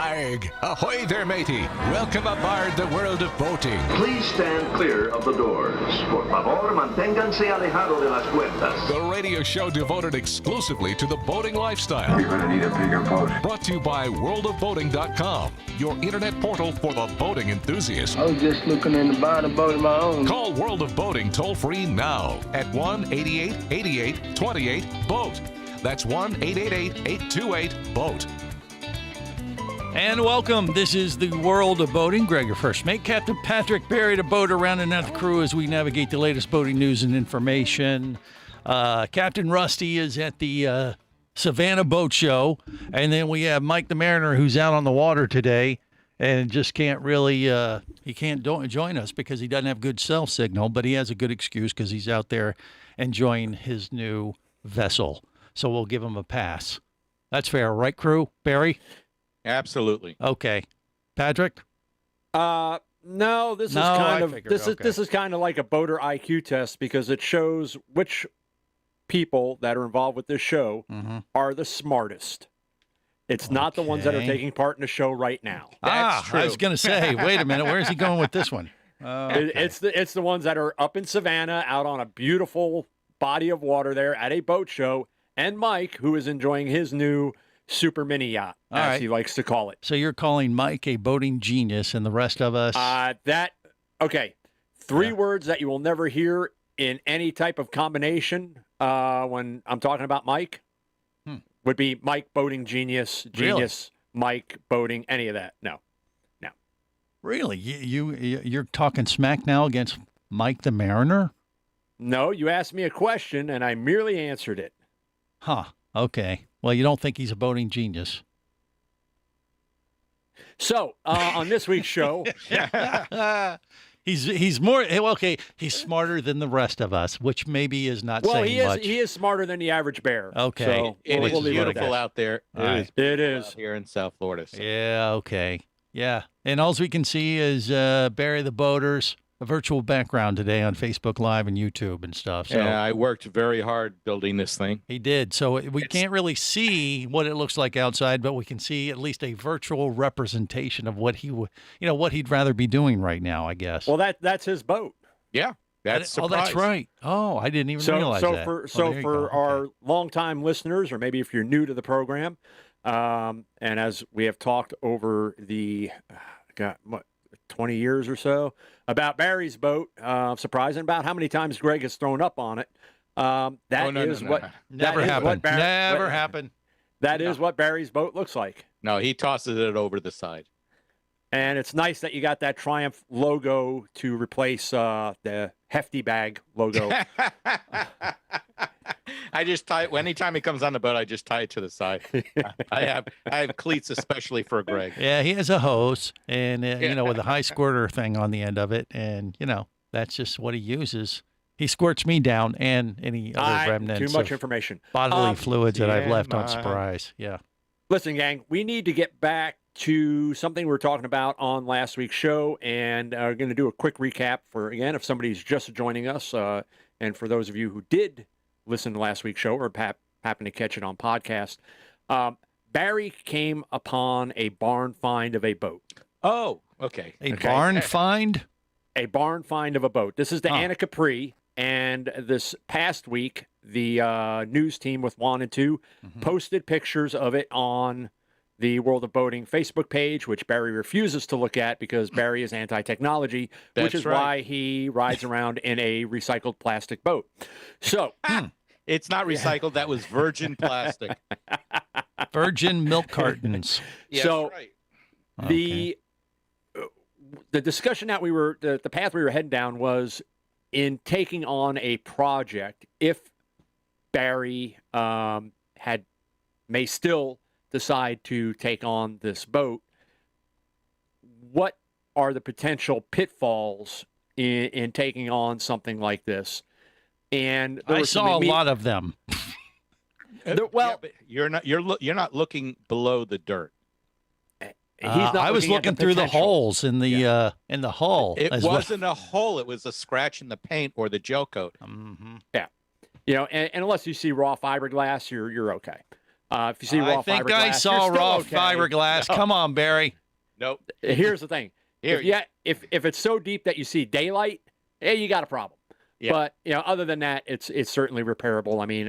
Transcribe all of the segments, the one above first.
Arg! Ahoy there, matey! Welcome aboard the world of boating. Please stand clear of the doors. Por favor, manténganse alejado de las puertas. The radio show devoted exclusively to the boating lifestyle. You're gonna need a bigger boat. Brought to you by worldofboating.com, your internet portal for the boating enthusiast. I was just looking into buying a boat of my own. Call World of Boating toll-free now at 1-8888-28-BOAT. That's 1-888-828-BOAT. And welcome. This is the World of Boating. Greg, your first mate. Captain Patrick Barry, the boater, rounding out the crew as we navigate the latest boating news and information. Captain Rusty is at the Savannah Boat Show. And then we have Mike the Mariner, who's out on the water today and just can't really, he can't join us because he doesn't have good cell signal, but he has a good excuse because he's out there enjoying his new vessel. So we'll give him a pass. That's fair, right, crew? Barry? Absolutely. Okay. Patrick? No, this is kind of like a boater IQ test because it shows which people that are involved with this show are the smartest. It's not the ones that are taking part in the show right now. That's true. I was going to say, wait a minute, where's he going with this one? Okay. It's the ones that are up in Savannah, out on a beautiful body of water there at a boat show, and Mike, who is enjoying his new super mini yacht, as he likes to call it. So you're calling Mike a boating genius and the rest of us? Three words that you will never hear in any type of combination when I'm talking about Mike would be Mike boating genius, genius, really? Mike boating, any of that. No. Really? You're talking smack now against Mike the Mariner? No, you asked me a question and I merely answered it. Huh. Okay. Well, you don't think he's a boating genius. So, on this week's show, he's more okay. He's smarter than the rest of us, which maybe is not saying much. He is smarter than the average bear. Okay, so it's beautiful out there. Right. It is here in South Florida. So. Yeah. Okay. Yeah. And all we can see is Barry the Boaters. A virtual background today on Facebook Live and YouTube and stuff. So yeah, I worked very hard building this thing. He did. So we can't really see what it looks like outside, but we can see at least a virtual representation of what what he'd rather be doing right now, I guess. Well, that's his boat. Yeah, that's that's right. Oh, I didn't even realize that. For our longtime listeners, or maybe if you're new to the program, and as we have talked over the 20 years or so about Barry's boat, surprising about how many times Greg has thrown up on it. Never happened. That is what Barry's boat looks like. No, he tosses it over the side. And it's nice that you got that Triumph logo to replace the Hefty Bag logo. I just tie it anytime he comes on the boat. I just tie it to the side. I have cleats especially for Greg. Yeah, he has a hose and with a high squirter thing on the end of it, and that's just what he uses. He squirts me down and any other remnants. Too much information. Bodily fluids that I've left on surprise. Yeah. Listen, gang, we need to get back to something we were talking about on last week's show, and are going to do a quick recap for, again, if somebody's just joining us, and for those of you who did listen to last week's show or happen to catch it on podcast, Barry came upon a barn find of a boat. Oh, okay. Barn find? A barn find of a boat. This is the Anna Capri, and this past week, the news team with Juan and Two posted pictures of it on the World of Boating Facebook page, which Barry refuses to look at because Barry is anti-technology, which is why he rides around in a recycled plastic boat. So it's not recycled. That was virgin plastic. Virgin milk cartons. Yes, so right. the discussion that the path we were heading down was in taking on a project. If Barry may still decide to take on this boat, what are the potential pitfalls in taking on something like this? And I saw a lot of them. You're not looking below the dirt. I was looking through the holes in the hull. It wasn't a hole; it was a scratch in the paint or the gel coat. Yeah, and unless you see raw fiberglass, you're okay. If you see raw I think fiberglass, I you're saw still raw okay. fiberglass. No. Come on, Barry. Nope. Here's the thing. Here, If it's so deep that you see daylight, you got a problem. Yeah. But other than that, it's certainly repairable. I mean,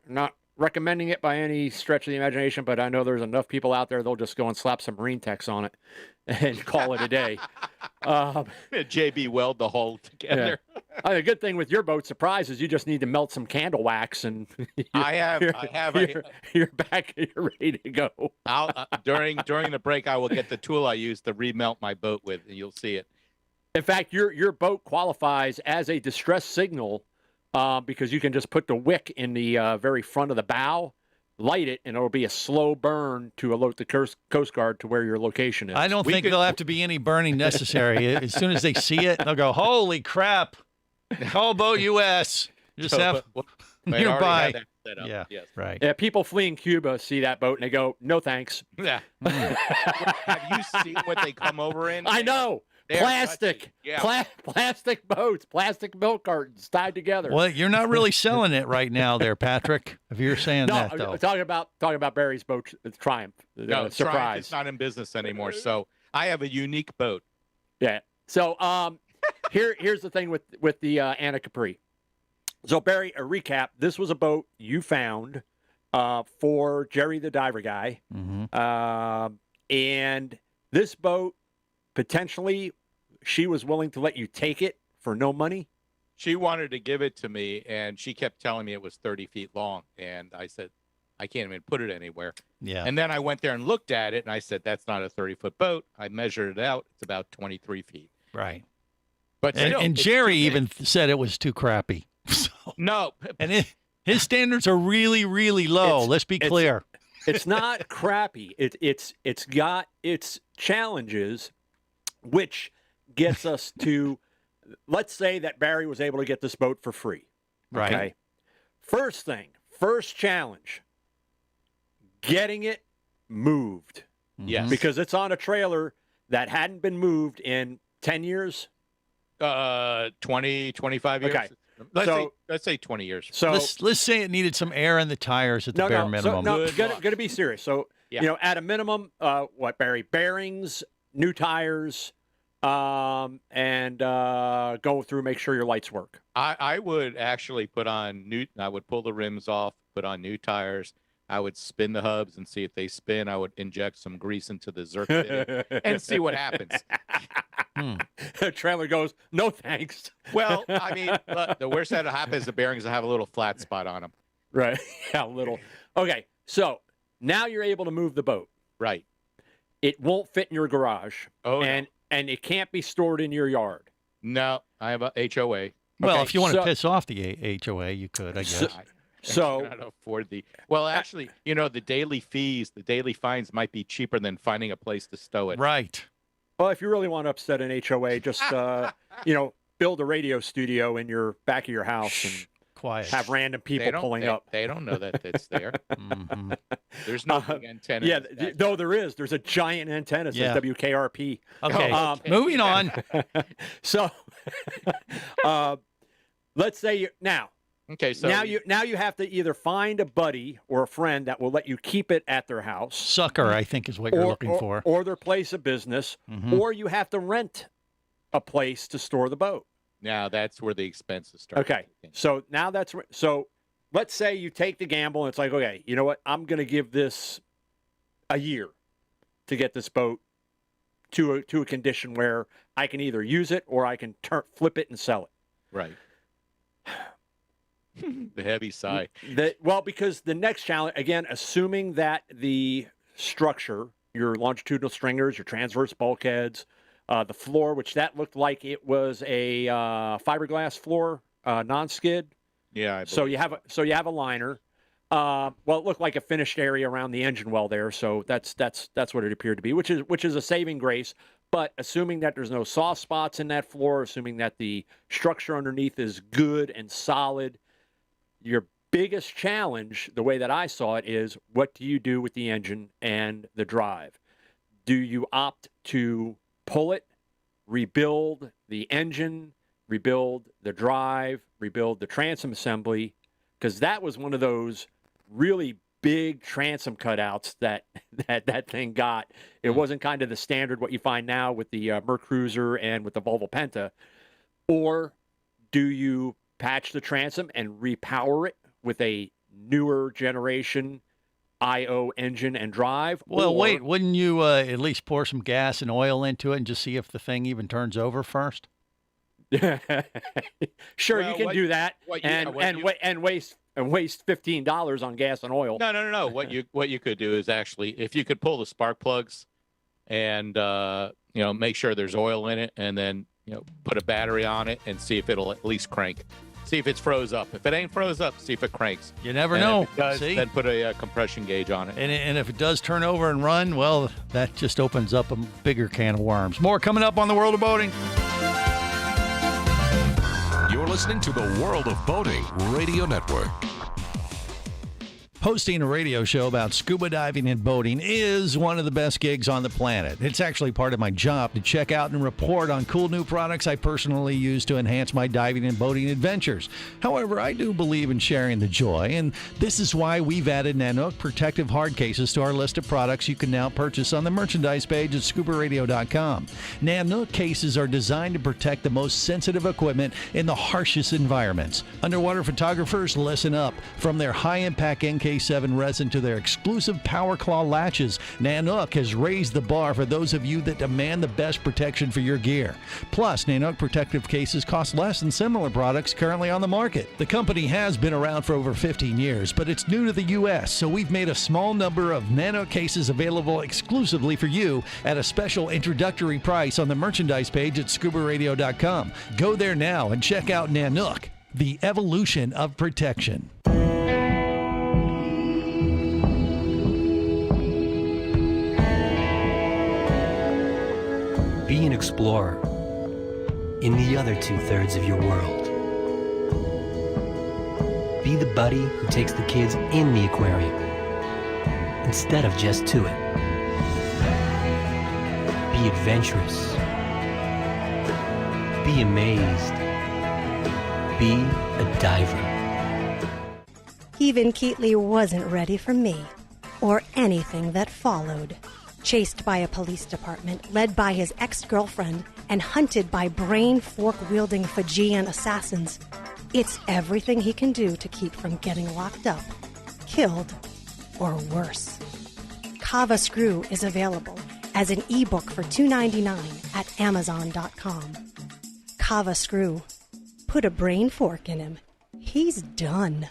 not recommending it by any stretch of the imagination, but I know there's enough people out there they'll just go and slap some Marine Tex on it and call it a day. JB weld the whole together. Yeah. The good thing with your boat surprise is you just need to melt some candle wax and you're back. You're ready to go. I'll during the break I will get the tool I use to remelt my boat with, and you'll see it. In fact, your boat qualifies as a distress signal because you can just put the wick in the very front of the bow, light it, and it'll be a slow burn to alert the Coast Guard to where your location is. I don't think there'll have to be any burning necessary. As soon as they see it, they'll go, holy crap. Call Boat US. Just have nearby. Yeah. Yes. Right. Yeah, people fleeing Cuba see that boat and they go, no thanks. Yeah. Have you seen what they come over in? I know. They're Plastic. Yeah. Plastic boats, plastic milk cartons tied together. Well, you're not really selling it right now there, Patrick, if you're saying that, though. I'm talking about Barry's boat, Triumph. No, Surprise. Triumph is not in business anymore, so I have a unique boat. Yeah. So here's the thing with the Anna Capri. So Barry, a recap. This was a boat you found for Jerry the diver guy, and this boat potentially she was willing to let you take it for no money. She wanted to give it to me, and she kept telling me it was 30 feet long, and I said, I can't even put it anywhere. Yeah. And then I went there and looked at it, and I said, that's not a 30-foot boat. I measured it out. It's about 23 feet. Right. But still, and it's Jerry too big. even said it was too crappy. So, No. and his standards are really, really low. Let's be clear. It's not crappy. It's got its challenges, which gets us to, let's say that Barry was able to get this boat for free. Right. Okay? First challenge, getting it moved. Yes. Because it's on a trailer that hadn't been moved in 10 years. 20, 25 years. Okay. Let's say 20 years. So Let's say it needed some air in the tires at the bare minimum. So, gonna be serious. So, at a minimum, Barry? Bearings, new tires, and go through, make sure your lights work. I would actually I would pull the rims off, put on new tires. I would spin the hubs and see if they spin. I would inject some grease into the Zerk fitting and see what happens. The trailer goes, no thanks. Well, I mean, look, the worst that'll happen is the bearings will have a little flat spot on them. Right. Yeah, a little. Okay, so now you're able to move the boat. Right. It won't fit in your garage. Oh, and it can't be stored in your yard. No, I have a HOA. Well, Okay, if you want to so- piss off the HOA, you could, I guess. So I cannot afford actually, the daily fees, the daily fines might be cheaper than finding a place to stow it. Right. well, if you really want to upset an HOA, just build a radio studio in your back of your house and Quiet. have random people pulling up. They don't know that it's there. Mhm. There's no big antenna. Yeah, no, there is. There's a giant antenna. It says Yeah. WKRP. Okay. Moving on. So, let's say now Okay, so now you have to either find a buddy or a friend that will let you keep it at their house, Sucker, I think, is what you're looking for. or their place of business, Mhm. or you have to rent a place to store the boat. now that's where the expenses start. Okay, so now so. Let's say you take the gamble and it's like, okay, you know what? I'm going to give this a year to get this boat to a condition where I can either use it or I can flip it and sell it. Right. The heavy sigh. Because the next challenge, again, assuming that the structure, your longitudinal stringers, your transverse bulkheads, the floor, which that looked like it was a fiberglass floor, non-skid. Yeah. So you have a liner. Well, it looked like a finished area around the engine well there. So that's what it appeared to be, which is a saving grace. But assuming that there's no soft spots in that floor, assuming that the structure underneath is good and solid, your biggest challenge, the way that I saw it, is what do you do with the engine and the drive? Do you opt to pull it, rebuild the engine, rebuild the drive, rebuild the transom assembly? Because that was one of those really big transom cutouts that thing got. It wasn't kind of the standard what you find now with the Mercruiser and with the Volvo Penta. Or do you patch the transom and repower it with a newer generation IO engine and drive? Well, or, wait, wouldn't you at least pour some gas and oil into it and just see if the thing even turns over first? Sure, Well, you can do that and waste $15 on gas and oil. No. What you could do is actually, if you could pull the spark plugs and make sure there's oil in it, and then put a battery on it and see if it'll at least crank. See if it's froze up. If it ain't froze up, see if it cranks. You never And know. If it does, See? then put a compression gauge on it. And if it does turn over and run, well, that just opens up a bigger can of worms. More coming up on the World of Boating. You're listening to the World of Boating Radio Network. Hosting a radio show about scuba diving and boating is one of the best gigs on the planet. It's actually part of my job to check out and report on cool new products I personally use to enhance my diving and boating adventures. However, I do believe in sharing the joy, and this is why we've added Nanook protective hard cases to our list of products you can now purchase on the merchandise page at scubaradio.com. Nanook cases are designed to protect the most sensitive equipment in the harshest environments. Underwater photographers, listen up. From their high-impact NK7 resin to their exclusive Power Claw latches, Nanook has raised the bar for those of you that demand the best protection for your gear. Plus, Nanook protective cases cost less than similar products currently on the market. The company has been around for over 15 years, but it's new to the U.S., so we've made a small number of Nanook cases available exclusively for you at a special introductory price on the merchandise page at scubaradio.com. Go there now and check out Nanook, the evolution of protection. Be an explorer in the other 2/3 of your world. Be the buddy who takes the kids in the aquarium instead of just to it. Be adventurous. Be amazed. Be a diver. Even Keatley wasn't ready for me, or anything that followed. Chased by a police department, led by his ex-girlfriend, and hunted by brain fork-wielding Fijian assassins, it's everything he can do to keep from getting locked up, killed, or worse. Kava Screw is available as an ebook for $2.99 at Amazon.com. Kava Screw. Put a brain fork in him. He's done.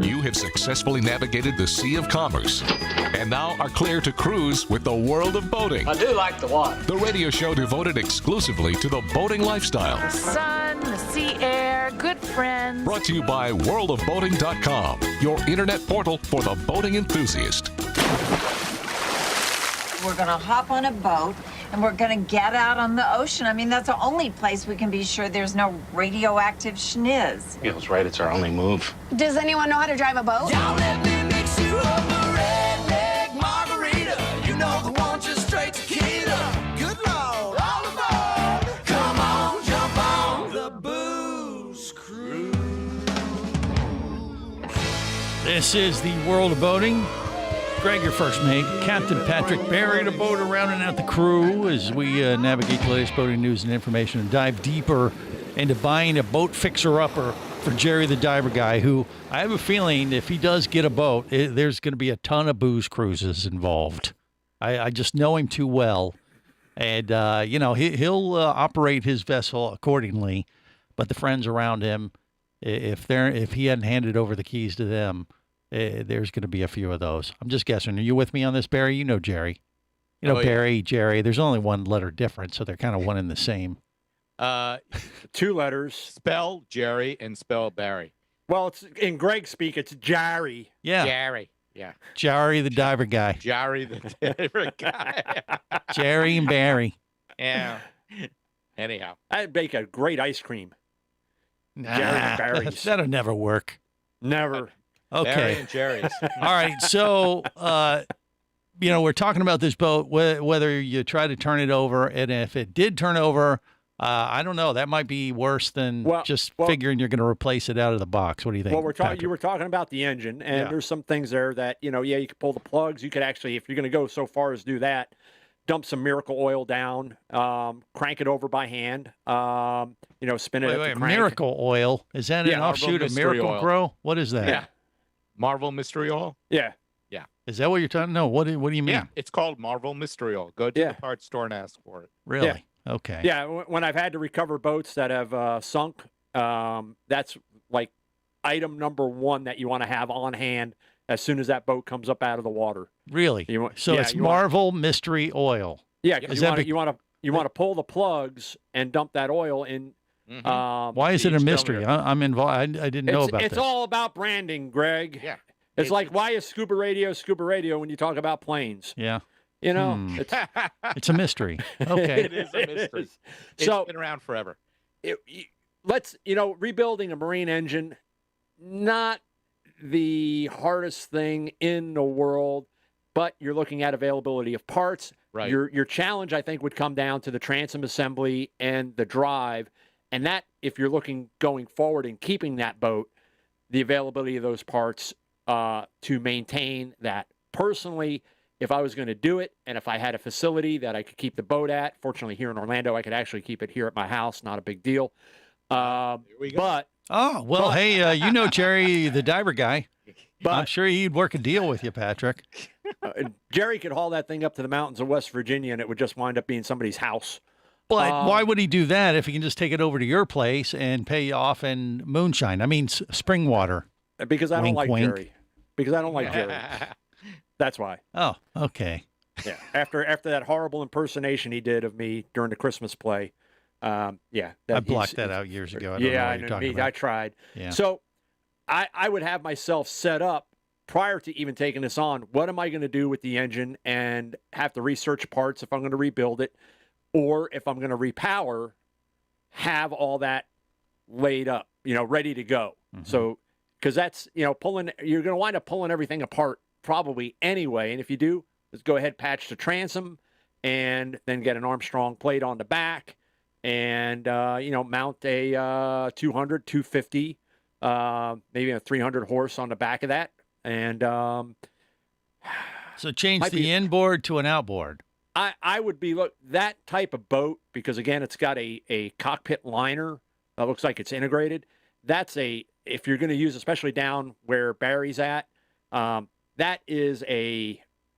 You have successfully navigated the Sea of Commerce and now are clear to cruise with the World of Boating. I do like the water. The radio show devoted exclusively to the boating lifestyle. The sun, the sea air, good friends. Brought to you by worldofboating.com, your internet portal for the boating enthusiast. We're going to hop on a boat and we're going to get out on the ocean. I mean, that's the only place we can be sure there's no radioactive schniz. Feels right. It's our only move. Does anyone know how to drive a boat? Don't let me mix you up a redneck margarita. You know the one just straight tequila. Good Lord, all aboard. Come on, jump on the booze cruise. This is the World of Boating. Greg, your first mate. Captain Patrick Barry to boat around and out the crew as we navigate the latest boating news and information and dive deeper into buying a boat fixer-upper for Jerry the Diver Guy, who I have a feeling if he does get a boat, there's going to be a ton of booze cruises involved. I just know him too well. And, he'll operate his vessel accordingly. But the friends around him, if he hadn't handed over the keys to them, there's going to be a few of those. I'm just guessing. Are you with me on this, Barry? You know Jerry. You know Barry, Jerry. There's only one letter difference, so they're kind of one and the same. 2 letters. Spell Jerry and spell Barry. Well, it's in Greg speak, it's Jerry. Yeah. Jerry. Yeah. Jerry the Diver Guy. Jerry the Diver Guy. Jerry and Barry. Yeah. Anyhow. I'd bake a great ice cream. Nah, Jerry and Barry's. that'll never work. Never. Okay. Barry and Jerry's. All right. So, we're talking about this boat, whether you try to turn it over, and if it did turn over, I don't know. That might be worse than figuring you're going to replace it out of the box. What do you think? Well, you were talking about the engine, and there's some things there that, you could pull the plugs. You could actually, if you're going to go so far as do that, dump some Miracle oil down, crank it over by hand, spin it at the crank. Miracle oil? Is that an offshoot of Miracle oil. Grow? What is that? Yeah. Marvel Mystery Oil? Yeah. Yeah. Is that what you're talking? No. What do you mean? Yeah, it's called Marvel Mystery Oil. Go to the parts store and ask for it. Really? Yeah. Okay. Yeah, when I've had to recover boats that have sunk, that's like item number one that you want to have on hand as soon as that boat comes up out of the water. Really? It's Marvel Mystery Oil. Yeah, you want to pull the plugs and dump that oil in. Why is it a mystery? I'm involved. I didn't know about this. It's all about branding, Greg. Yeah. It's like, why is scuba radio when you talk about planes? Yeah. It's a mystery. Okay. It is a mystery. It's been around forever. Rebuilding a marine engine, not the hardest thing in the world, but you're looking at availability of parts. Right. Your challenge, I think, would come down to the transom assembly and the drive. And that, if you're looking going forward and keeping that boat, the availability of those parts to maintain that. Personally, if I was going to do it, and if I had a facility that I could keep the boat at, fortunately here in Orlando, I could actually keep it here at my house. Not a big deal. Here we go. Hey, Jerry, the diver guy. But I'm sure he'd work a deal with you, Patrick. Jerry could haul that thing up to the mountains of West Virginia, and it would just wind up being somebody's house. But why would he do that if he can just take it over to your place and pay you off in moonshine? I mean, spring water. Because I don't like wink. Jerry. Because I don't like Jerry. That's why. Oh, okay. Yeah. After that horrible impersonation he did of me during the Christmas play. I blocked that out years ago. I don't know what you're talking about. I tried. Yeah. So I would have myself set up prior to even taking this on. What am I going to do with the engine, and have to research parts if I'm going to rebuild it, or if I'm going to repower, have all that laid up, ready to go. Mm-hmm. So, because that's, you're going to wind up pulling everything apart probably anyway. And if you do, let's go ahead, patch the transom, and then get an Armstrong plate on the back, and, mount a 200, 250, maybe a 300 horse on the back of that. And so change the inboard to an outboard. I would be that type of boat, because again, it's got a cockpit liner that looks like it's integrated. If you're going to use, especially down where Barry's at, that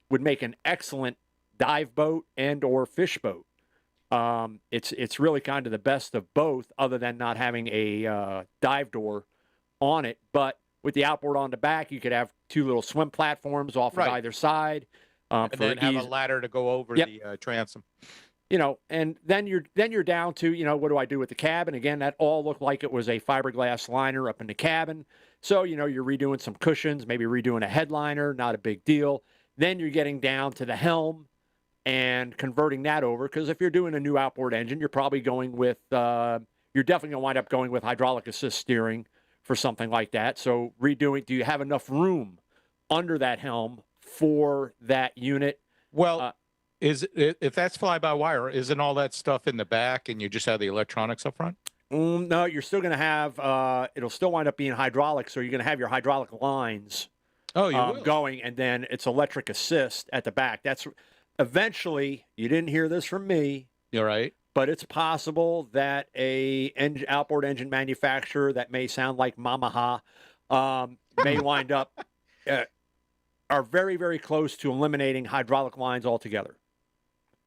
would make an excellent dive boat and or fish boat. It's really kind of the best of both, other than not having a dive door on it. But with the outboard on the back, you could have two little swim platforms off of either side. And then have a ladder to go over the transom. And then you're down to, what do I do with the cabin? Again, that all looked like it was a fiberglass liner up in the cabin. So, you're redoing some cushions, maybe redoing a headliner, not a big deal. Then you're getting down to the helm and converting that over, because if you're doing a new outboard engine, you're probably going with, you're definitely going to wind up going with hydraulic assist steering for something like that. So do you have enough room under that helm for that unit? Well, if that's fly-by-wire, isn't all that stuff in the back and you just have the electronics up front? No, you're still going to have, it'll still wind up being hydraulic, so you're going to have your hydraulic lines going, and then it's electric assist at the back. That's eventually, you didn't hear this from me. You're right. But it's possible that outboard engine manufacturer that may sound like Yamaha may wind up are very, very close to eliminating hydraulic lines altogether.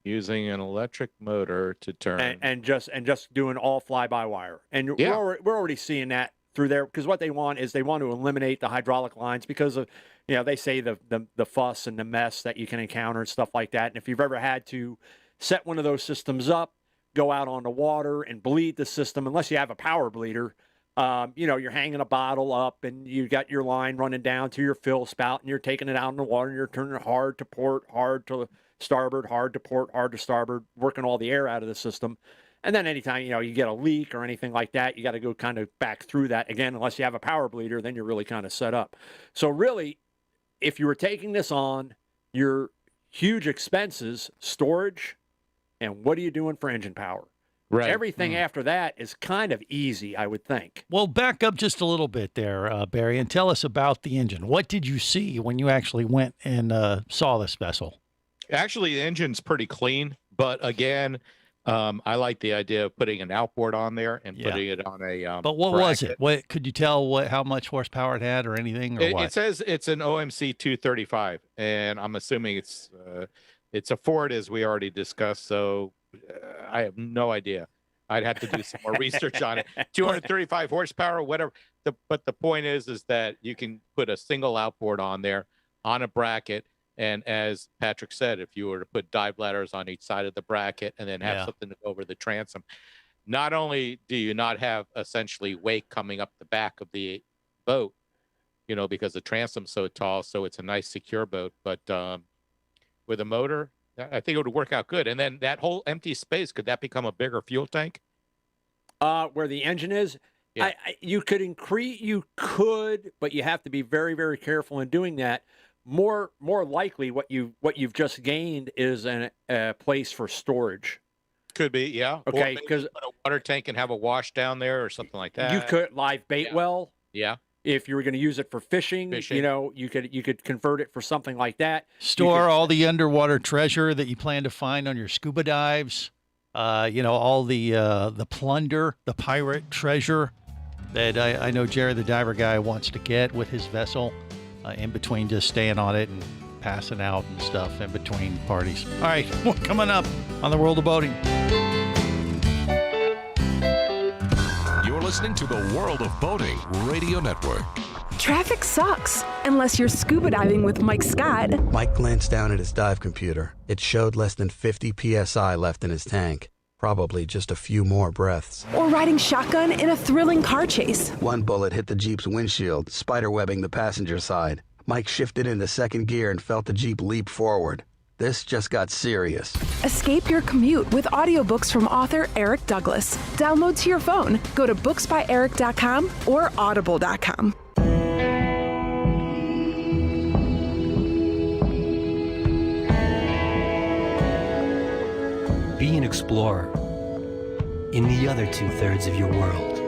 Using an electric motor to turn. And just doing all fly-by-wire. And we're already seeing that through there, because what they want is they want to eliminate the hydraulic lines because of, they say the fuss and the mess that you can encounter and stuff like that. And if you've ever had to set one of those systems up, go out on the water and bleed the system, unless you have a power bleeder, you're hanging a bottle up and you got your line running down to your fill spout and you're taking it out in the water and you're turning it hard to port, hard to starboard, hard to port, hard to starboard, working all the air out of the system. And then anytime, you get a leak or anything like that, you got to go kind of back through that again. Unless you have a power bleeder, then you're really kind of set up. So really, if you were taking this on, your huge expenses, storage, and what are you doing for engine power? Right. Everything after that is kind of easy, I would think. Well, back up just a little bit there, Barry, and tell us about the engine. What did you see when you actually went and saw this vessel? Actually, the engine's pretty clean, but again, I like the idea of putting an outboard on there and putting it on a. But what was it? What could you tell? How much horsepower it had, or anything? Or what? It says it's an OMC 235, and I'm assuming it's a Ford, as we already discussed. So I have no idea. I'd have to do some more research on it. 235 horsepower, whatever. But the point is that you can put a single outboard on there on a bracket. And as Patrick said, if you were to put dive ladders on each side of the bracket and then have something to go over the transom, not only do you not have essentially wake coming up the back of the boat, because the transom's so tall, so it's a nice secure boat, but with a motor, I think it would work out good. And then that whole empty space, could that become a bigger fuel tank? Where the engine is? Yeah. You could, but you have to be very, very careful in doing that. More likely, what you've just gained is a place for storage. Could be, yeah. Okay, because put a water tank and have a wash down there or something like that. You could live bait well. Yeah. If you were going to use it for fishing, you could convert it for something like that. Store all the underwater treasure that you plan to find on your scuba dives. All the plunder, the pirate treasure that I know Jerry the diver guy wants to get with his vessel. In between just staying on it and passing out and stuff in between parties. All right, more coming up on the World of Boating. You're listening to the World of Boating Radio Network. Traffic sucks, unless you're scuba diving with Mike Scott. Mike glanced down at his dive computer. It showed less than 50 PSI left in his tank. Probably just a few more breaths. Or riding shotgun in a thrilling car chase. One bullet hit the Jeep's windshield, spiderwebbing the passenger side. Mike shifted into second gear and felt the Jeep leap forward. This just got serious. Escape your commute with audiobooks from author Eric Douglas. Download to your phone. Go to booksbyeric.com or audible.com. Be an explorer in the other 2/3 of your world.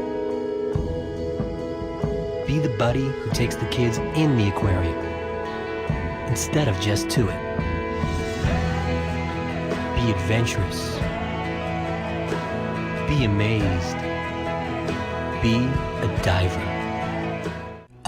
Be the buddy who takes the kids in the aquarium instead of just to it. Be adventurous. Be amazed. Be a diver.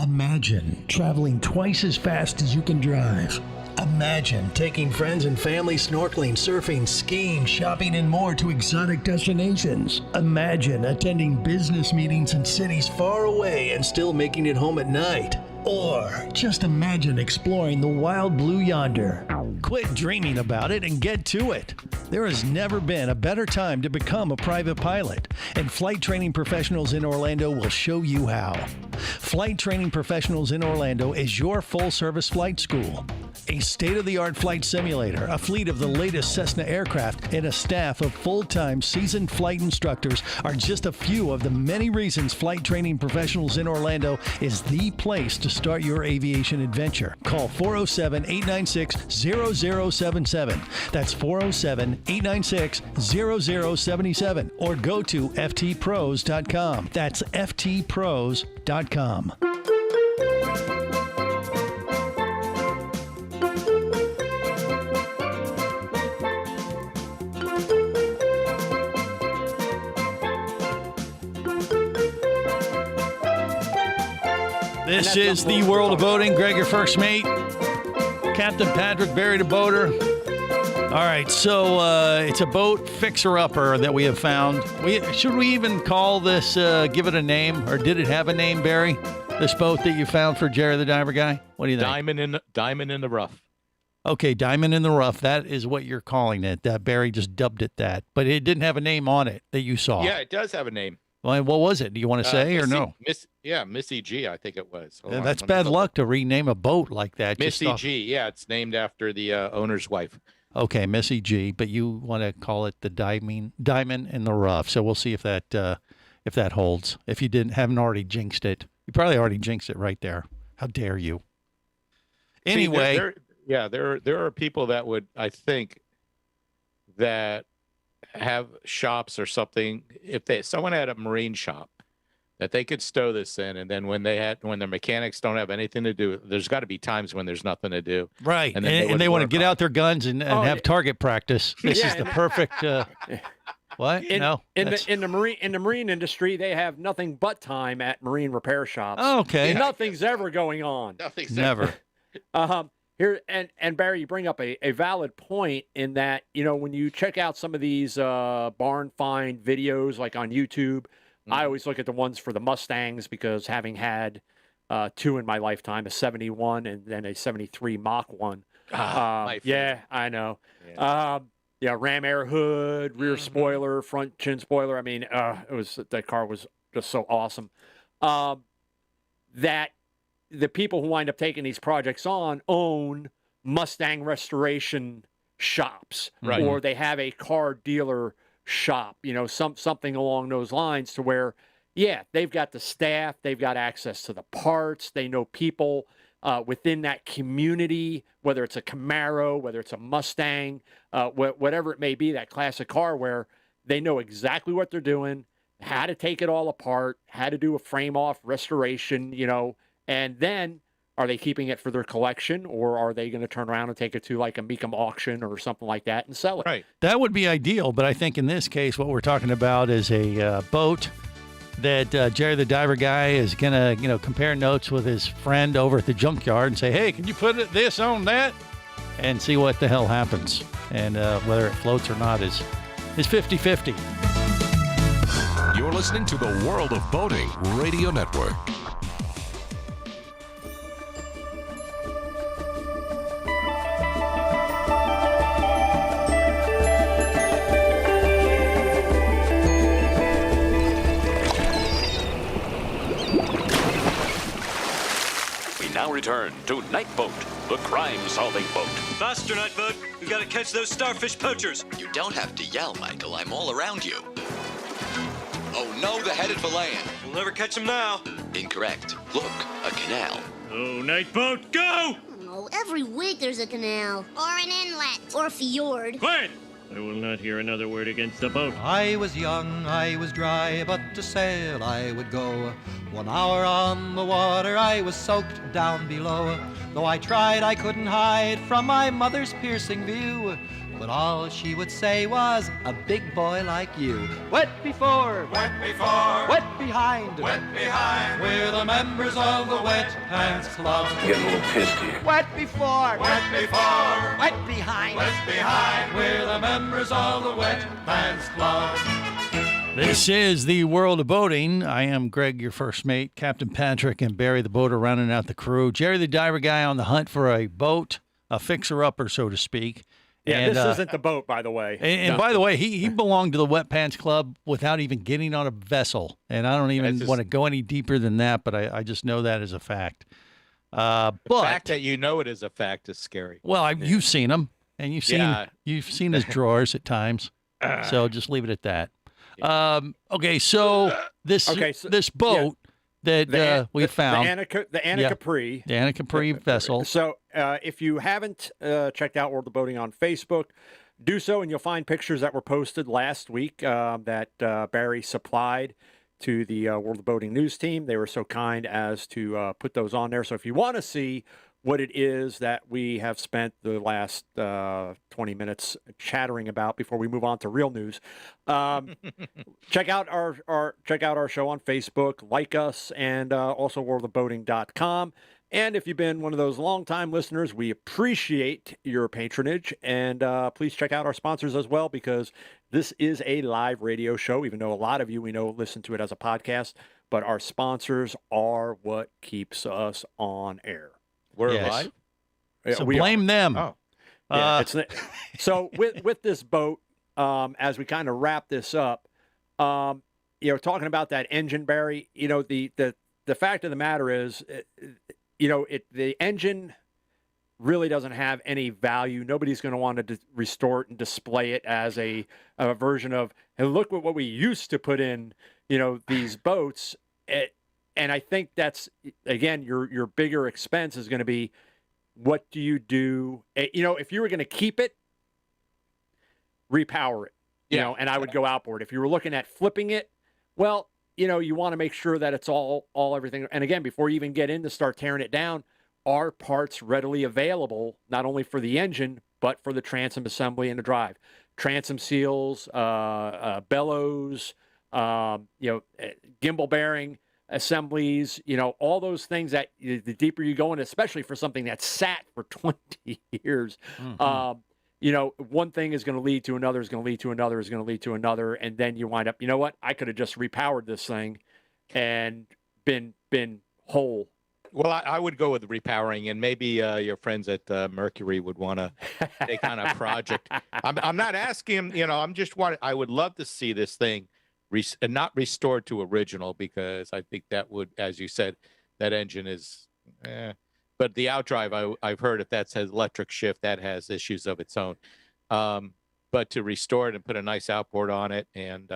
Imagine traveling twice as fast as you can drive. Imagine taking friends and family snorkeling, surfing, skiing, shopping, and more to exotic destinations. Imagine attending business meetings in cities far away and still making it home at night. Or just imagine exploring the wild blue yonder. Quit dreaming about it and get to it. There has never been a better time to become a private pilot, and Flight Training Professionals in Orlando will show you how. Flight Training Professionals in Orlando is your full-service flight school. A state-of-the-art flight simulator, a fleet of the latest Cessna aircraft, and a staff of full-time seasoned flight instructors are just a few of the many reasons Flight Training Professionals in Orlando is the place to start your aviation adventure. Call 407-896-0077. That's 407-896-0077. Or go to ftpros.com. That's ftpros.com. This is the World of Boating. Greg, your first mate. Captain Patrick, Barry the boater. All right, so it's a boat fixer-upper that we have found. Should we even call this, give it a name, or did it have a name, Barry? This boat that you found for Jerry the diver guy? What do you think? Diamond in the rough. Okay, Diamond in the rough. That is what you're calling it. That Barry just dubbed it that, but it didn't have a name on it that you saw. Yeah, it does have a name. Well, what was it? Do you want to say or no? Missy G, I think it was. That's bad luck to rename a boat like that. Missy G, yeah, it's named after the owner's wife. Okay, Missy G, but you want to call it the diamond in the rough. So we'll see if that holds. If you haven't already jinxed it, you probably already jinxed it right there. How dare you? Anyway, there are people that would, I think, that have shops or something. If someone had a marine shop, that they could stow this in, and then when their mechanics don't have anything to do, there's got to be times when there's nothing to do, right? And they want to get out their guns and have target practice. This is the perfect. What? In the marine industry, they have nothing but time at marine repair shops. Oh, okay. Nothing's ever going on. Nothing's never. Here and Barry, you bring up a valid point in that, when you check out some of these barn find videos like on YouTube, I always look at the ones for the Mustangs because having had two in my lifetime, a 71 and then a 73 Mach 1. Yeah, I know. Yeah. Ram air hood, rear spoiler, front chin spoiler. I mean, that car was just so awesome. That the people who wind up taking these projects on own Mustang restoration shops, right, or they have a car dealer shop, something along those lines, to where, they've got the staff, they've got access to the parts, they know people within that community, whether it's a Camaro, whether it's a Mustang, whatever it may be, that classic car, where they know exactly what they're doing, how to take it all apart, how to do a frame off restoration, and then are they keeping it for their collection, or are they going to turn around and take it to like a Mecum auction or something like that and sell it? Right. That would be ideal, but I think in this case, what we're talking about is a boat that Jerry the Diver guy is going to, compare notes with his friend over at the junkyard and say, hey, can you put this on that? And see what the hell happens. And whether it floats or not is 50-50. You're listening to the World of Boating Radio Network. Now return to Night Boat, the crime-solving boat. Faster, Night Boat. We've got to catch those starfish poachers. You don't have to yell, Michael. I'm all around you. Oh, no, they're headed for land. We'll never catch them now. Incorrect. Look, a canal. Oh, Night Boat, go! Oh, every week there's a canal. Or an inlet. Or a fjord. Quiet! I will not hear another word against the boat. I was young, I was dry, but to sail I would go. 1 hour on the water, I was soaked down below. Though I tried, I couldn't hide from my mother's piercing view. But all she would say was, a big boy like you. Wet before, wet before, wet behind, wet behind. We're the members of the Wet Pants Club. Getting a little pissed here. Wet before, wet before, wet behind, wet behind. We're the members of the Wet Pants Club. This is the World of Boating. I am Greg, your first mate, Captain Patrick, and Barry the boater rounding out the crew. Jerry the Diver guy on the hunt for a boat, a fixer-upper, so to speak. Yeah, and, this isn't the boat, by the way. And by the way, he belonged to the Wet Pants Club without even getting on a vessel. And I don't even want to go any deeper than that, but I just know that as a fact. The fact that you know it is a fact is scary. Well, you've seen him, and you've seen his drawers at times. So just leave it at that. Okay, so this boat that we found, the Anna Capri, the Anna Capri vessel. So if you haven't checked out World of Boating on Facebook, do so, and you'll find pictures that were posted last week that Barry supplied to the World of Boating news team. They were so kind as to put those on there. So if you want to see what it is that we have spent the last 20 minutes chattering about before we move on to real news, check out our show on Facebook, like us, and also worldofboating.com. And if you've been one of those longtime listeners, we appreciate your patronage. And please check out our sponsors as well, because this is a live radio show, even though a lot of you we know listen to it as a podcast. But our sponsors are what keeps us on air. We're live? So blame them. Oh. Yeah, so with this boat, as we kind of wrap this up, talking about that engine, Barry, the fact of the matter is, the engine really doesn't have any value. Nobody's going to want to restore it and display it as a version of, hey, look what we used to put in, these boats. And I think that's, again, your bigger expense is going to be, what do you do? If you were going to keep it, repower it, and I would go outboard. If you were looking at flipping it, well, you want to make sure that it's all everything. And again, before you even get in to start tearing it down, are parts readily available, not only for the engine, but for the transom assembly and the drive. Transom seals, bellows, gimbal bearing assemblies, all those things that the deeper you go in, especially for something that's sat for 20 years, one thing is going to lead to another, is going to lead to another, is going to lead to another. And then you wind up, you know what? I could have just repowered this thing and been whole. Well, I would go with repowering, and maybe your friends at Mercury would want to take on a project. I'm not asking, I would love to see this thing not restored to original, because I think that would, as you said, that engine is, but the outdrive, I've heard if that has electric shift, that has issues of its own. But to restore it and put a nice outboard on it, and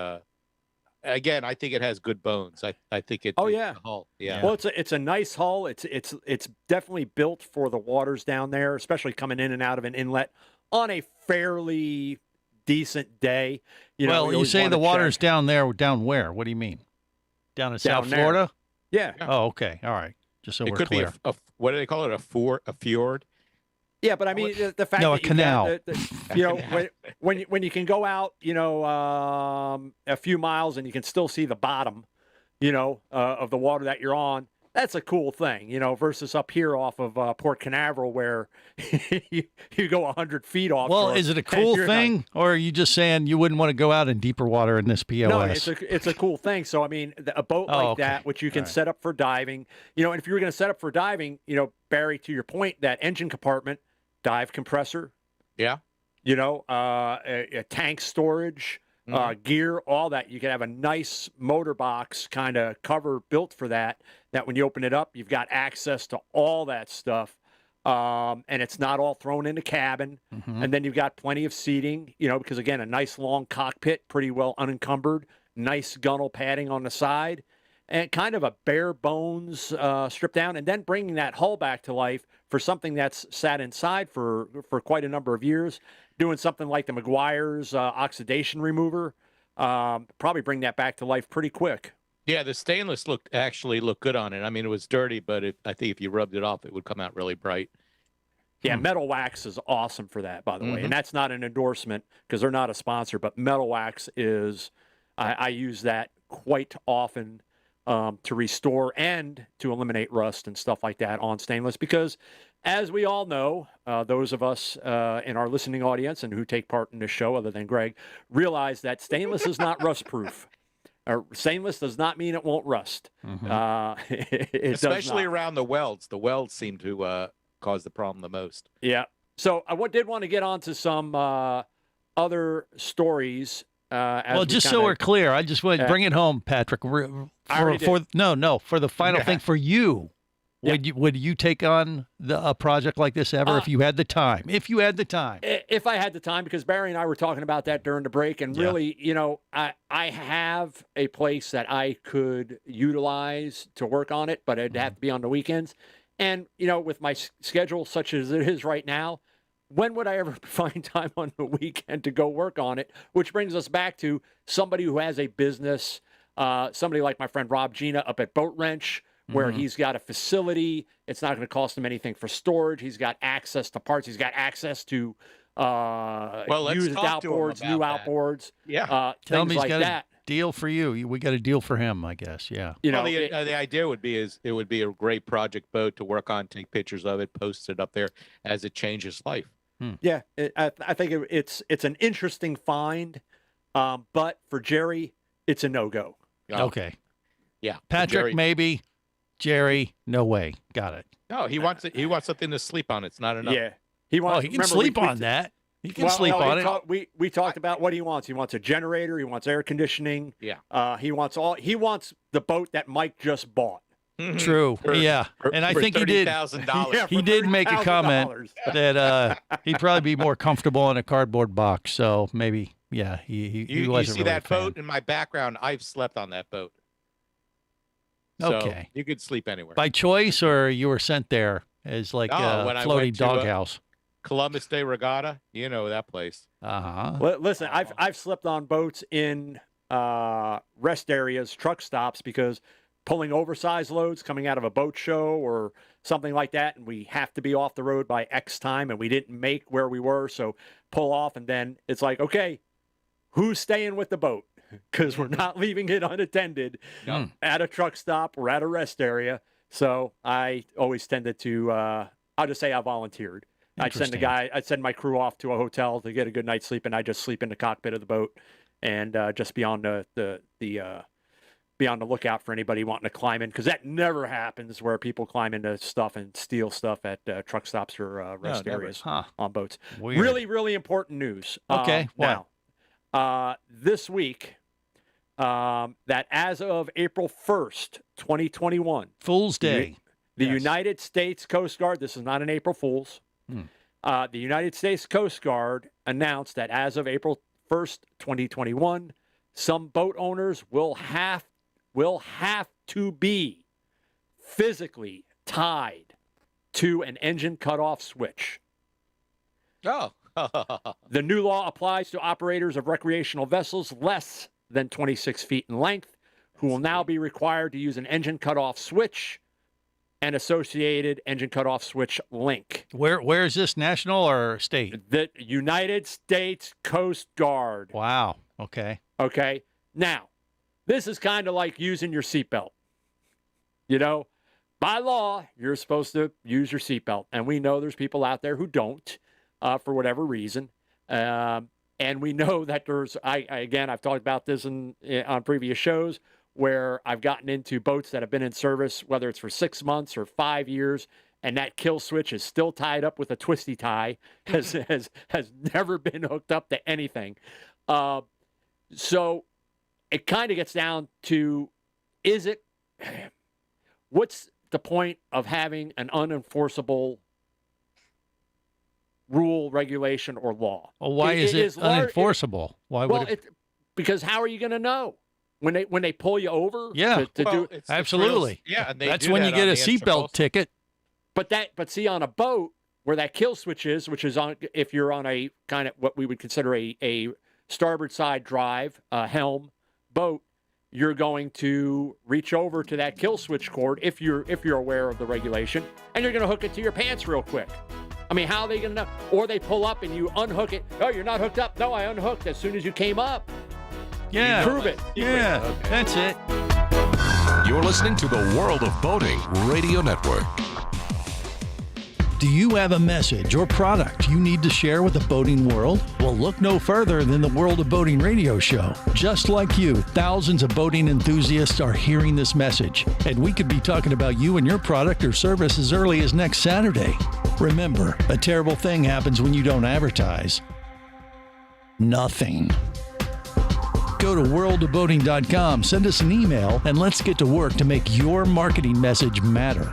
again, I think it has good bones. I think it. Oh yeah. Hull. Yeah. Well, it's a nice hull. It's definitely built for the waters down there, especially coming in and out of an inlet on a fairly decent day. You say the water's down there. Down where? What do you mean? Down in South Florida? Yeah. Oh, okay. All right. Just so it we're could clear. Be what do they call it? A fjord? Yeah, but I mean the fact that a canal. When you can go out, a few miles and you can still see the bottom, of the water that you're on. That's a cool thing, versus up here off of Port Canaveral where you go 100 feet off. Well, is it a cool thing, or are you just saying you wouldn't want to go out in deeper water in this POS? No, it's a cool thing. So, I mean, a boat like that, which you can set up for diving, and if you were going to set up for diving, Barry, to your point, that engine compartment, dive compressor. Yeah. A tank storage. Gear, all that. You can have a nice motor box kind of cover built for that when you open it up, you've got access to all that stuff. And it's not all thrown in the cabin. And then you've got plenty of seating, because again, a nice long cockpit, pretty well unencumbered, nice gunnel padding on the side, and kind of a bare bones strip down, and then bringing that hull back to life for something that's sat inside for quite a number of years. Doing something like the McGuire's oxidation remover, probably bring that back to life pretty quick. Yeah, the stainless looked good on it. I mean, it was dirty, but I think if you rubbed it off, it would come out really bright. Yeah, Metal Wax is awesome for that, by the way. And that's not an endorsement because they're not a sponsor, but Metal Wax is, I use that quite often to restore and to eliminate rust and stuff like that on stainless, because as we all know, those of us in our listening audience and who take part in this show, other than Greg, realize that stainless is not rust-proof. Stainless does not mean it won't rust. Especially around the welds. The welds seem to cause the problem the most. Yeah. So I did want to get on to some other stories. Just so we're clear, I just want to bring it home, Patrick. For the final thing for you. Would you take on a project like this ever if you had the time? If you had the time. If I had the time, because Barry and I were talking about that during the break, and really, I have a place that I could utilize to work on it, but it'd have to be on the weekends. And, with my schedule such as it is right now, when would I ever find time on the weekend to go work on it? Which brings us back to somebody who has a business, somebody like my friend Rob Gina up at Boat Wrench, where he's got a facility. It's not going to cost him anything for storage. He's got access to parts. He's got access to used outboards, new outboards. Yeah. Tell him he's got a deal for you. We got a deal for him, I guess. Yeah. The idea would be it would be a great project boat to work on, take pictures of it, post it up there as it changes life. Yeah, I think it's an interesting find, but for Jerry, it's a no-go. Okay. Yeah. Patrick, maybe. Jerry, no way. Got it. No, he wants it. He wants something to sleep on. It's not enough. Yeah, he wants. He can sleep on that. He can sleep on it. We talked about what he wants. He wants a generator. He wants air conditioning. Yeah. He wants the boat that Mike just bought. True. Yeah. And I think he did. $30,000. He did make a comment that he'd probably be more comfortable in a cardboard box. So maybe, yeah, he You wasn't see really that a fan. boat in my background? I've slept on that boat. So Okay. you could sleep anywhere. By choice, or you were sent there as like No, a when I floating went to, doghouse? Columbus Day Regatta, you know that place. Listen, I've slept on boats in rest areas, truck stops, because pulling oversized loads coming out of a boat show or something like that, and we have to be off the road by X time, and we didn't make where we were, so pull off, and then it's like, okay, who's staying with the boat? Because we're not leaving it unattended at a truck stop or at a rest area. So I always tended to, I'll just say I volunteered. I'd send my crew off to a hotel to get a good night's sleep, and I just sleep in the cockpit of the boat and just be on be on the lookout for anybody wanting to climb in, because that never happens where people climb into stuff and steal stuff at truck stops or rest areas on boats. Weird. Really, really important news. Okay. Now, this week, that as of April 1st, 2021, Fool's Day. The United States Coast Guard, this is not an April Fool's, the United States Coast Guard announced that as of April 1st, 2021, some boat owners will have to be physically tied to an engine cutoff switch. Oh. The new law applies to operators of recreational vessels less than 26 feet in length, who will now be required to use an engine cutoff switch and associated engine cutoff switch link. Where is this, national or state? The United States Coast Guard. Wow. Okay. Okay. Now, this is kind of like using your seatbelt. You know, by law, you're supposed to use your seatbelt, and we know there's people out there who don't for whatever reason. And we know that there's, I've talked about this on previous shows, where I've gotten into boats that have been in service, whether it's for 6 months or 5 years, and that kill switch is still tied up with a twisty tie, has never been hooked up to anything. So it kind of gets down to, what's the point of having an unenforceable rule, regulation, or law? Well, why is it unenforceable? Why would it? Because how are you going to know when they pull you over? Yeah, to do absolutely. Yeah, and that's when you get a seatbelt ticket. But see, on a boat where that kill switch is, which is on, if you're on a kind of what we would consider a starboard side drive helm boat, you're going to reach over to that kill switch cord if you're aware of the regulation, and you're going to hook it to your pants real quick. I mean, how are they going to know? Or they pull up and you unhook it. Oh, you're not hooked up. No, I unhooked as soon as you came up. Yeah. Prove it. Yeah, that's it. You're listening to the World of Boating Radio Network. Do you have a message or product you need to share with the boating world? Well, look no further than the World of Boating radio show. Just like you, thousands of boating enthusiasts are hearing this message, and we could be talking about you and your product or service as early as next Saturday. Remember, a terrible thing happens when you don't advertise. Nothing. Go to worldofboating.com, send us an email, and let's get to work to make your marketing message matter.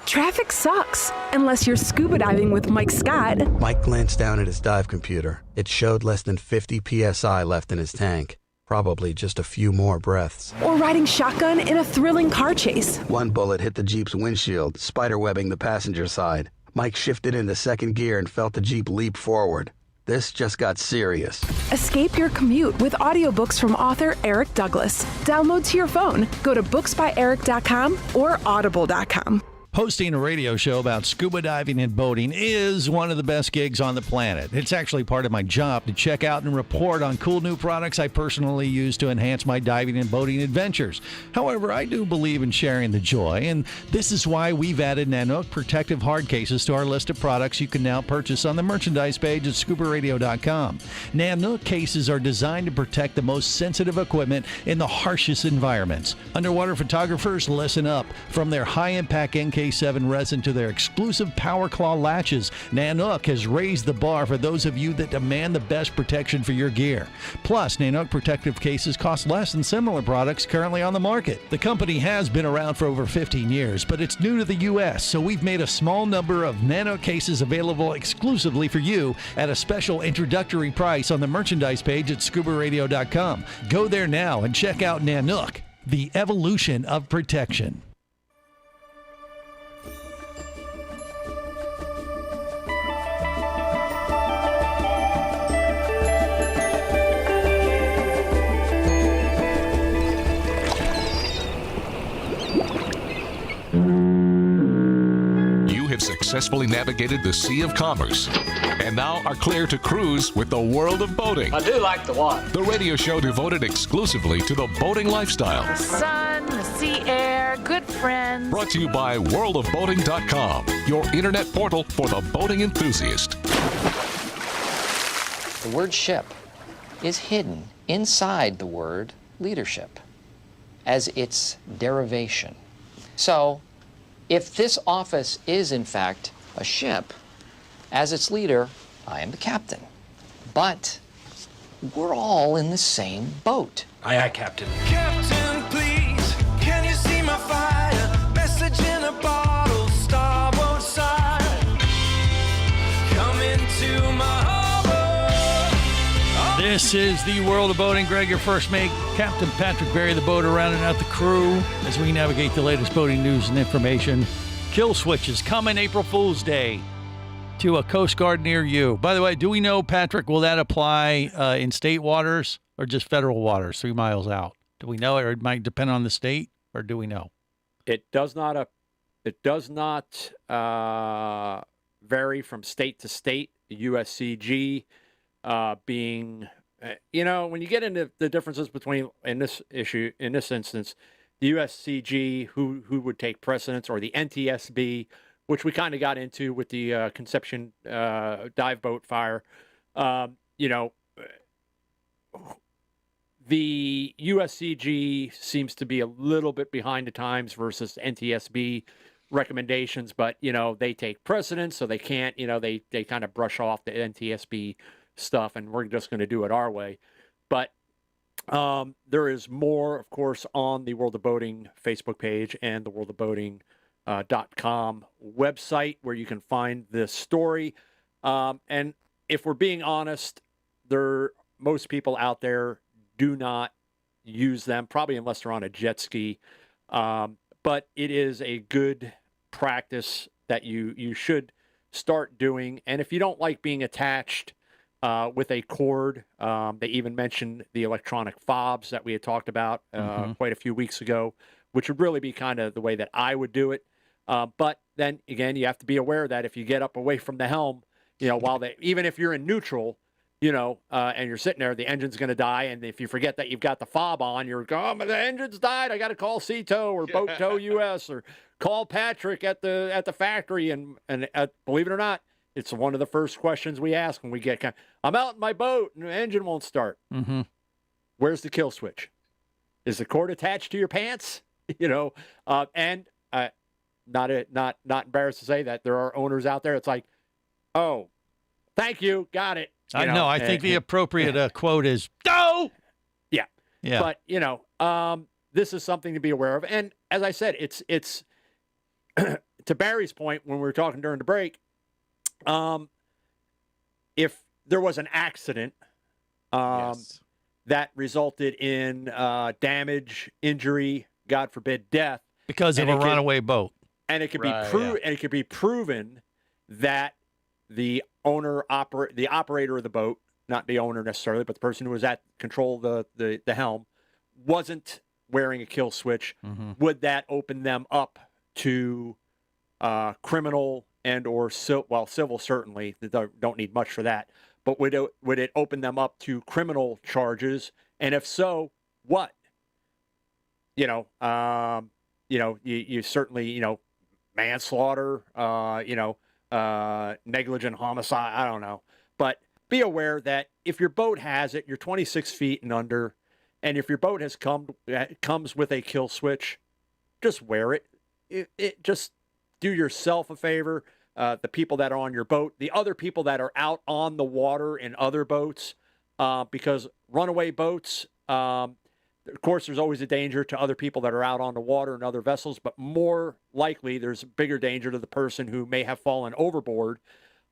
Traffic sucks, unless you're scuba diving with Mike Scott. Mike glanced down at his dive computer. It showed less than 50 psi left in his tank. Probably just a few more breaths. Or riding shotgun in a thrilling car chase. One bullet hit the Jeep's windshield, spiderwebbing the passenger side. Mike shifted into second gear and felt the Jeep leap forward. This just got serious. Escape your commute with audiobooks from author Eric Douglas. Download to your phone. Go to booksbyeric.com or audible.com. Hosting a radio show about scuba diving and boating is one of the best gigs on the planet. It's actually part of my job to check out and report on cool new products I personally use to enhance my diving and boating adventures. However, I do believe in sharing the joy, and this is why we've added Nanook protective hard cases to our list of products you can now purchase on the merchandise page at scubaradio.com. Nanook cases are designed to protect the most sensitive equipment in the harshest environments. Underwater photographers, listen up. From their high-impact NK K7 resin to their exclusive Power Claw latches. Nanook has raised the bar for those of you that demand the best protection for your gear. Plus, Nanook protective cases cost less than similar products currently on the market. The company has been around for over 15 years, but it's new to the U.S., so we've made a small number of Nanook cases available exclusively for you at a special introductory price on the merchandise page at scubaradio.com. Go there now and check out Nanook, the evolution of protection. Successfully navigated the Sea of Commerce and now are clear to cruise with the world of boating. I do like the water. The radio show devoted exclusively to the boating lifestyle. The sun, the sea air, good friends. Brought to you by worldofboating.com, your internet portal for the boating enthusiast. The word ship is hidden inside the word leadership as its derivation. So, if this office is, in fact, a ship, as its leader, I am the captain. But we're all in the same boat. Aye, aye, Captain. Captain, please, can you see my fire? Message in a bottle, starboard side. Come into my harbor. This is the World of Boating. Greg, your first mate, Captain Patrick Barry, the boat around and out the crew as we navigate the latest boating news and information. Kill switch is coming April Fool's Day to a Coast Guard near you. By the way, do we know, Patrick, will that apply in state waters or just federal waters 3 miles out? Do we know, or it might depend on the state, or do we know? It does not. It does not vary from state to state. The USCG being, when you get into the differences between in this instance, the USCG who would take precedence, or the NTSB, which we kind of got into with the Conception dive boat fire. The USCG seems to be a little bit behind the times versus NTSB recommendations, but they take precedence, so they can't. They kind of brush off the NTSB stuff, and we're just going to do it our way. But there is more, of course, on the World of Boating Facebook page and the worldofboating.com website, where you can find this story. And if we're being honest, most people out there do not use them, probably unless they're on a jet ski. But it is a good practice that you should start doing. And if you don't like being attached with a cord, they even mentioned the electronic fobs that we had talked about quite a few weeks ago, which would really be kind of the way that I would do it. But then again, you have to be aware that if you get up away from the helm, even if you're in neutral, and you're sitting there, the engine's going to die. And if you forget that you've got the fob on, you're going, the engine's died. I got to call Sea-Tow or Boat Tow US or call Patrick at the factory. And believe it or not, it's one of the first questions we ask when we get I'm out in my boat and the engine won't start. Mm-hmm. Where's the kill switch? Is the cord attached to your pants? And not embarrassed to say that there are owners out there. It's like, oh, thank you, got it. I know. I think the appropriate quote is "Go." Yeah. But this is something to be aware of. And as I said, it's to Barry's point when we were talking during the break. If there was an accident that resulted in damage, injury, God forbid, death, because of a runaway boat, and it could be proven that the operator of the boat, not the owner necessarily, but the person who was at control of the helm, wasn't wearing a kill switch, would that open them up to criminal and or civil? Certainly, they don't need much for that. But would it open them up to criminal charges? And if so, what? You certainly, manslaughter, negligent homicide, I don't know. But be aware that if your boat has it, you're 26 feet and under, and if your boat comes with a kill switch, just wear it. It just do yourself a favor, the people that are on your boat, the other people that are out on the water in other boats, because runaway boats, of course, there's always a danger to other people that are out on the water and other vessels, but more likely there's a bigger danger to the person who may have fallen overboard.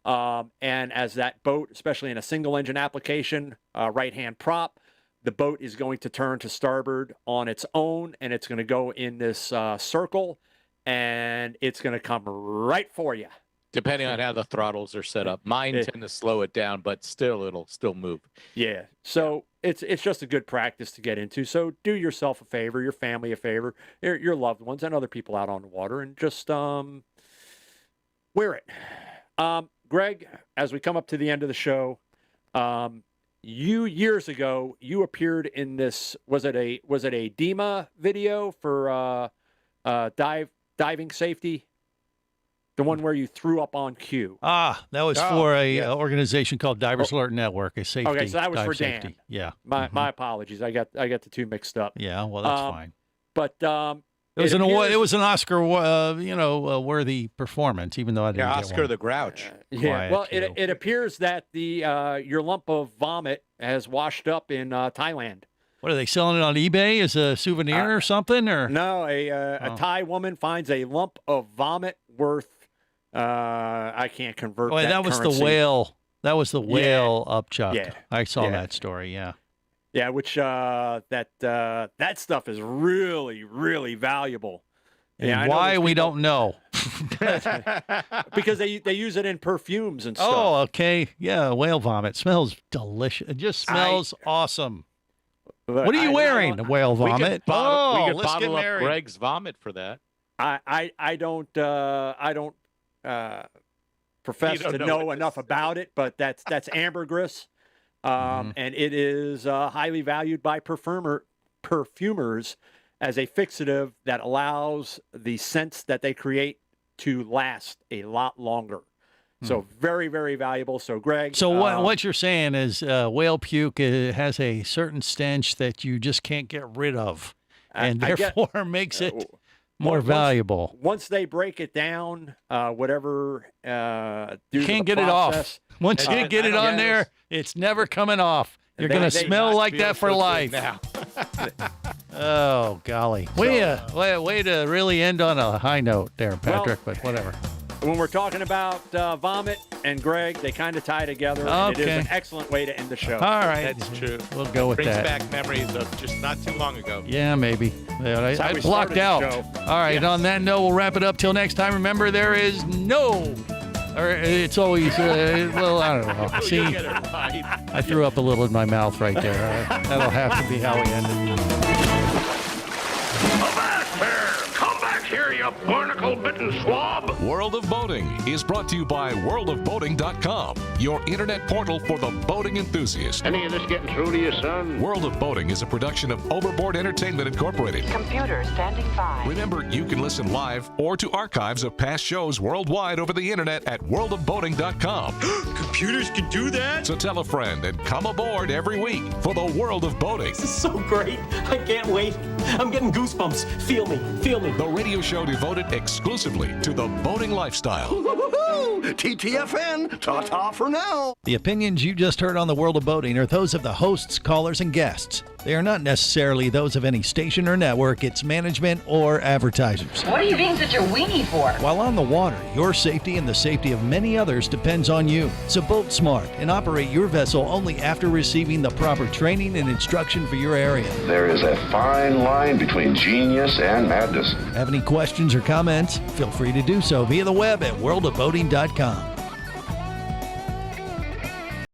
And as that boat, especially in a single engine application, right-hand prop, the boat is going to turn to starboard on its own, and it's going to go in this circle, and it's going to come right for you. Depending on how the throttles are set up. Mine tend to slow it down, but still, it'll still move. Yeah. So it's just a good practice to get into. So do yourself a favor, your family a favor, your loved ones, and other people out on the water, and just wear it. Greg, as we come up to the end of the show, years ago, you appeared in this. Was it a DEMA video for diving safety? The one where you threw up on cue. That was for a organization called Divers Alert Network, a safety. Okay, so that was for safety. Dan. Yeah. My apologies. I got the two mixed up. Yeah, well, that's fine. But it was an Oscar, worthy performance, even though I didn't get Oscar one. the Grouch. Yeah. Well, it appears that your lump of vomit has washed up in Thailand. What are they selling it on eBay as a souvenir or something? Or no, a Thai woman finds a lump of vomit worth. I can't convert. Oh, that was currency. the whale. That was the whale upchuck. Yeah. I saw that story. Yeah. Yeah, which that stuff is really, really valuable. And why we don't know. Because they use it in perfumes and stuff. Oh, okay. Yeah, whale vomit smells delicious. It just smells awesome. What are you wearing? Whale vomit. We could bottle up married. Greg's vomit for that. I don't profess to know enough about it, but that's ambergris, and it is highly valued by perfumers as a fixative that allows the scents that they create to last a lot longer. So very, very valuable. So Greg. So what you're saying is whale puke has a certain stench that you just can't get rid of, and therefore makes it more valuable. Once they break it down, whatever. You can't get it off. Once you get it on there, it's never coming off. You're going to smell like that for life. Oh, golly. Way to really end on a high note there, Patrick, but whatever. When we're talking about vomit and Greg, they kind of tie together. And it is an excellent way to end the show. All right. That's true. We'll go with that. Brings back memories of just not too long ago. Yeah, maybe. I we blocked started out. the show. All right. Yes. On that note, we'll wrap it up till next time. Remember, there is it's always, well, I don't know. See, I threw up a little in my mouth right there. That'll have to be how we end it. Come back here, you barnacle-bitten swab! World of Boating is brought to you by worldofboating.com, your internet portal for the boating enthusiast. Any of this getting through to you, son? World of Boating is a production of Overboard Entertainment Incorporated. Computer standing by. Remember, you can listen live or to archives of past shows worldwide over the internet at worldofboating.com. Computers can do that? So tell a friend and come aboard every week for the World of Boating. This is so great. I can't wait. I'm getting goosebumps. Feel me. Feel me. The radio show devoted exclusively to the boating lifestyle. TTFN, ta-ta for now. The opinions you just heard on the World of Boating are those of the hosts, callers, and guests. They are not necessarily those of any station or network, its management, or advertisers. What are you being such a weenie for? While on the water, your safety and the safety of many others depends on you. So boat smart and operate your vessel only after receiving the proper training and instruction for your area. There is a fine line between genius and madness. Have any questions or comments? Feel free to do so via the web at worldofboating.com.